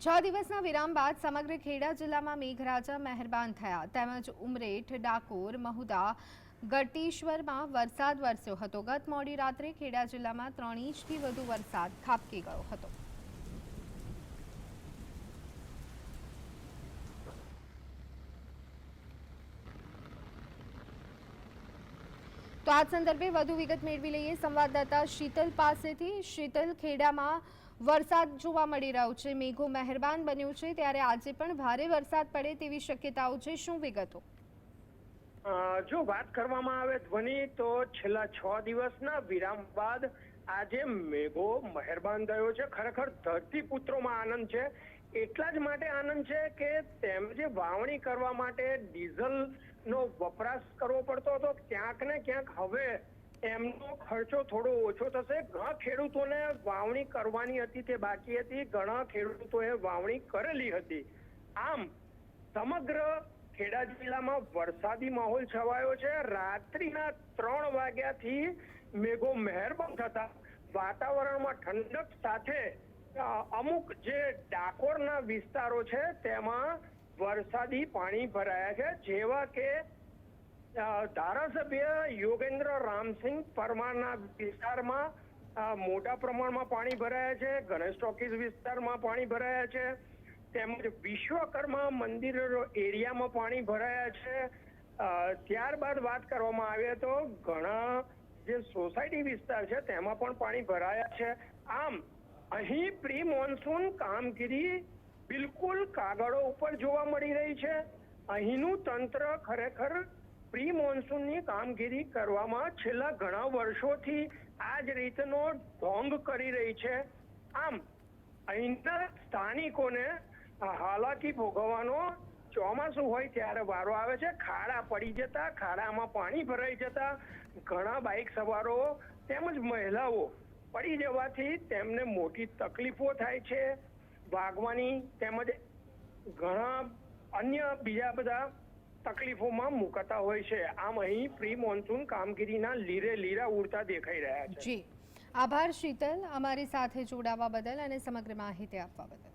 6 દિવસના વિરામ બાદ સમગ્ર ખેડા જિલ્લામાં મેઘરાજા મહેરબાન થયા તેમજ ઉમરેઠ, ડાકોર, મહુધા, ગળતેશ્વરમાં વરસાદ વરસ્યો હતો। ગત મોડી રાત્રે ખેડા જિલ્લામાં 3 ઇંચથી વધુ વરસાદ ખાબકી ગયો હતો। તો આ સંદર્ભે વધુ વિગત મેળવી લઈએ સંવાદદાતા શીતલ પાસેથી। શીતલ, ખેડામાં વરસાદ જોવા મળી રહ્યો છે, મેઘો મહેરબાન બન્યું છે, ત્યારે આજે પણ ભારે વરસાદ પડે તેવી શક્યતાઓ છે, શું વિગતો? જો વાત કરવામાં આવે ધ્વનિ, તો છેલ્લા 6 દિવસના વિરામ બાદ આજે મેઘો મહેરબાન થયો છે। ખરેખર ધરતીપુત્રોમાં આનંદ છે। એટલા જ માટે આનંદ છે કે તેમ જે વાવણી કરવા માટે ડીઝલનો વપરાશ કરવો પડતો હતો, ક્યાંક ને ક્યાંક હવે એમનો ખર્ચો થોડો ઓછો થશે। ઘણા ખેડૂતોને વાવણી કરવાની હતી તે બાકી હતી, ઘણા ખેડૂતોએ વાવણી કરેલી હતી। આમ સમગ્ર ખેડા જિલ્લામાં વરસાદી માહોલ છવાયો છે। રાત્રિના 3 વાગ્યાથી મેઘો મહેરબાન થતા વાતાવરણમાં ઠંડક સાથે અમુક જે ડાકોરના વિસ્તારો છે તેમાં વરસાદી પાણી ભરાયા છે, જેવા કે ધારાસભ્ય યોગેન્દ્ર રામસિંહ પરમારના વિસ્તારમાં મોટા પ્રમાણમાં પાણી ભરાયા છે, ગણેશ ટોકીઝ વિસ્તારમાં પાણી ભરાયા છે, તેમજ વિશ્વકર્મા મંદિર એરિયામાં પાણી ભરાયા છે। ત્યારબાદ વાત કરવામાં આવે તો ઘણા જે સોસાયટી વિસ્તાર છે તેમાં પણ પાણી ભરાયા છે। આમ અહીં પ્રી મોન્સૂન કામગીરી બિલકુલ કાગળો ઉપર જોવા મળી રહી છે। અહીંનું તંત્ર ખરેખર પ્રી મોન્સૂનની કામગીરી કરવામાં છેલ્લા ઘણા વર્ષોથી આ જ રીતનો ઢોંગ કરી રહી છે। આમ અહીંના સ્થાનિકોને હાલાકી ભોગવવાનો ચોમાસું હોય ત્યારે વારો આવે છે। ખાડા પડી જતા, ખાડામાં પાણી ભરાઈ જતા ઘણા બાઇક સવારો તેમજ મહિલાઓ પડી જવાથી તેમને મોટી તકલીફો થાય છે, વાગવાની તેમજ ઘણા અન્ય બીજા બધા તકલીફોમાં મુકાતા હોય છે। આમ અહીં પ્રી મોન્સૂન કામગીરીના લીરે લીરા ઉડતા દેખાઈ રહ્યા છે। જી, આભાર શીતલ, અમારી સાથે જોડાવા બદલ અને સમગ્ર માહિતી આપવા બદલ।